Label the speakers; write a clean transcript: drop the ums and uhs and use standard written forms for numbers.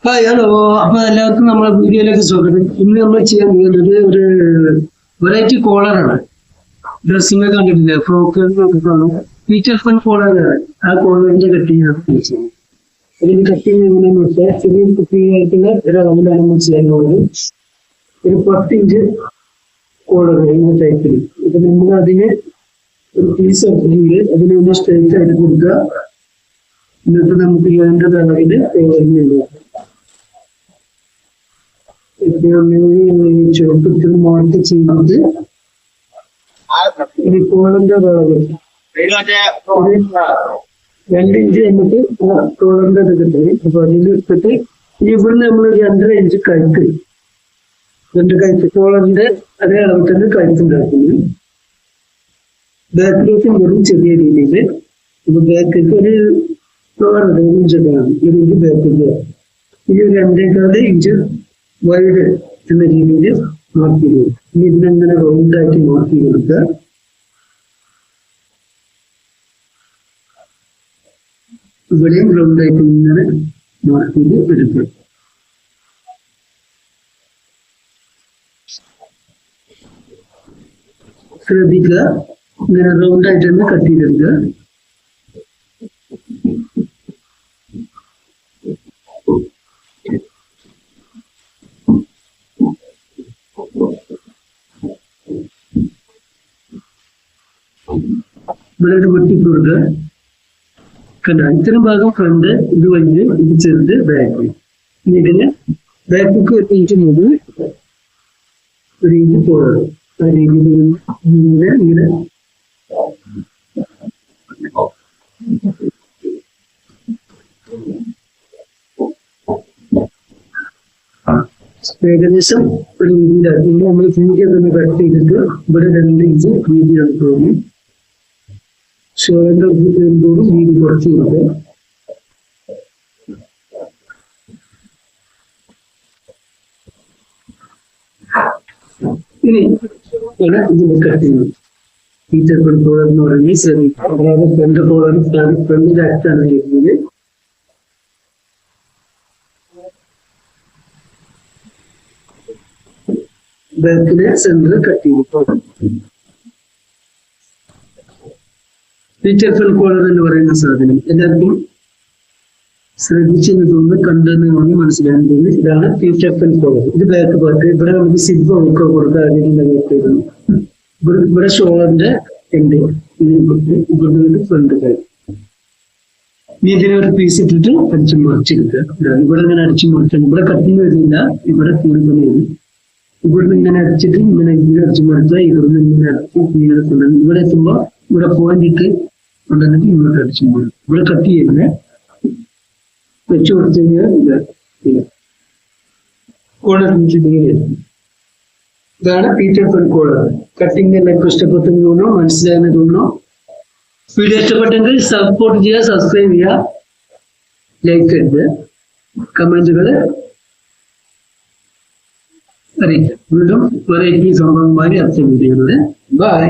Speaker 1: Hi hello. അപ്പൊ എല്ലാവർക്കും നമ്മളെ വീഡിയോയിലേക്ക് സ്വാഗതം. ഇന്ന് നമ്മൾ ചെയ്യാൻ പോകുന്നത് ഒരു വെറൈറ്റി കോളറാണ്. ഡ്രസ്സിംഗ് കണ്ടിട്ടില്ല, ഫ്രോക്ക് ഒക്കെ കാണും. ഫീച്ചർ ഫൺ കോളറാണ്. ആ കോളറിന്റെ കട്ടിങ് അതിന് കട്ടിങ് എങ്ങനെയാണെന്ന് വെച്ചാൽ ചെറിയ കുട്ടിയായിട്ടുള്ള ഒരളവിലാണ് നമ്മൾ ചെയ്യാൻ പോകുന്നത്. ഒരു 10 ഇഞ്ച് കോളർ എന്ന ടൈപ്പിൽ. ഇപ്പൊ നമ്മൾ അതിന് ഒരു പീസ് എടുത്തിട്ട് അതിനൊന്ന് സ്ട്രൈറ്റ് ആയിട്ട് കൊടുക്കുക. എന്നിട്ട് നമുക്ക് വേണ്ടത് അളവിൽ കോളറിന് ചെറുപ്പത്തിൽ മാർക്ക് ചെയ്തിട്ട് ഈ കോളറിന്റെ അളവ് 2 ഇഞ്ച് നമുക്ക് കോളറിന്റെ എടുത്തിട്ട് അപ്പൊ അതിലെടുത്തിട്ട് ഇവിടുന്ന് നമ്മൾ 2.5 ഇഞ്ച് കഴുത്ത്, 2 കഴുത്ത് കോളറിന്റെ അതേ അളവിൽ തന്നെ കഴുത്തുണ്ടാക്കുന്നു. ബാക്കിലേക്ക് വരും ചെറിയ രീതിയിൽ. ഇപ്പൊ ബാക്കിലേക്ക് ഒരു 1 ഇഞ്ചൊക്കെ ആണ്, 1 ഇഞ്ച് ബാക്കിലേക്ക്. ഈ 2.25 ഇഞ്ച് വൈഡ് എന്ന രീതിയിൽ മാർക്ക് ചെയ്തു. ഇനി ഇതിനെങ്ങനെ റൗണ്ടാക്കി മാർക്ക് ചെയ്ത് കൊടുക്കുക. ഇവിടെയും റൗണ്ടായിട്ട് ഇങ്ങനെ മാർക്ക് ചെയ്ത് എടുക്കുക. ശ്രദ്ധിക്കുക, ഇങ്ങനെ റൗണ്ടായിട്ട് തന്നെ കട്ട് ചെയ്തെടുക്കുക. ഇവിടെ വെട്ടിട്ട് കൊടുക്കുക. കണ്ട, ഇത്തരം ഭാഗം ഫ്രണ്ട്, ഇത് വലുത്, ഇത് ചെറുത്, ബാക്ക്. ഇനി ഇതിന് ബാക്കിക്ക് 1 ഇഞ്ച് മുതൽ 1 ഇഞ്ച് പോകണം. ആ രീതിയിൽ ഇങ്ങനെ ഇങ്ങനെ ഏകദേശം 1 ഇഞ്ചിലാക്കി നമ്മൾ ഫിനിഷ് കട്ട് ചെയ്തിട്ട് ഇവിടെ 2 ഇഞ്ച് വീതിയാണ് തോന്നി. ഷോൾഡർ കൂടി വീതി കുറച്ച് കൊടുക്കുക. ഇനി ഇതിന്റെ കട്ടിങ് ഫീച്ചർ കോളർ എന്ന് പറയുന്നത് ശ്രദ്ധിക്കുക. അതായത് ഫ്രണ്ട് കോളർ ഫ്രണ്ടിന്റെ അറ്റാണ് ചെയ്യുന്നത്. ബാക്കിലെ സെന്റർ കട്ട് ചെയ്തിട്ട് ഫീച്ചർ ഫൺ കോളർ എന്ന് പറയുന്ന സാധനം എല്ലാവർക്കും ശ്രദ്ധിച്ചെന്ന് തോന്നുന്നു, കണ്ടെന്ന് തോന്നി മനസ്സിലാക്കാൻ തോന്നി. ഇതാണ് ഫീച്ചർ ഫൺ കോളർ. ഇത് ബാക്ക് പാർട്ട്. ഇവിടെ നമുക്ക് സിബ് ഒക്കെ കൊടുക്കാൻ ഇവിടെ ഷോളറിന്റെ ഉണ്ട്. ഇവിടെ ഫ്രണ്ട് കാര്യം. ഇനി ഇതിനെ ഒരു പീസ് ഇട്ടിട്ട് അടിച്ചു മുറിച്ചെടുക്കുക. ഇവിടെ ഇങ്ങനെ അടിച്ചു മുറിച്ചാൽ ഇവിടെ കട്ടിങ് വരുന്നില്ല, ഇവിടെ കൂടുതൽ വരും. ഇവിടുന്ന് ഇങ്ങനെ അടിച്ചിട്ട് ഇങ്ങനെ അടിച്ചു മുറിച്ചാൽ ഇവിടുന്ന് ഇങ്ങനെ അടിച്ച് ഇങ്ങനെ ഇവിടെ എത്തുമ്പോ ഇവിടെ പോയിന്റ് ഇട്ട് കൊണ്ടുവന്നിട്ട് ഇങ്ങോട്ട് അടിച്ചു പോകും. ഇവിടെ കട്ട് ചെയ്യുന്നത് വെച്ചു കൊടുത്തു കഴിഞ്ഞാൽ ഇത് കോളർ. ഇതാണ് ഫീച്ചർ ഫൺ കോളർ. കട്ടിങ് എല്ലാവർക്കും ഇഷ്ടപ്പെട്ടെന്ന് തോന്നണോ, മനസ്സിലായെന്ന് തോന്നണോ? വീഡിയോ ഇഷ്ടപ്പെട്ടെങ്കിൽ സപ്പോർട്ട് ചെയ്യുക, സബ്സ്ക്രൈബ് ചെയ്യുക, ലൈക്ക് ചെയ്ത് കമന്റുകൾ അറിയിക്കുക. വീണ്ടും വെറൈറ്റി സംഭവമായി അടുത്ത വീഡിയോയിലൂടെ. ബൈ.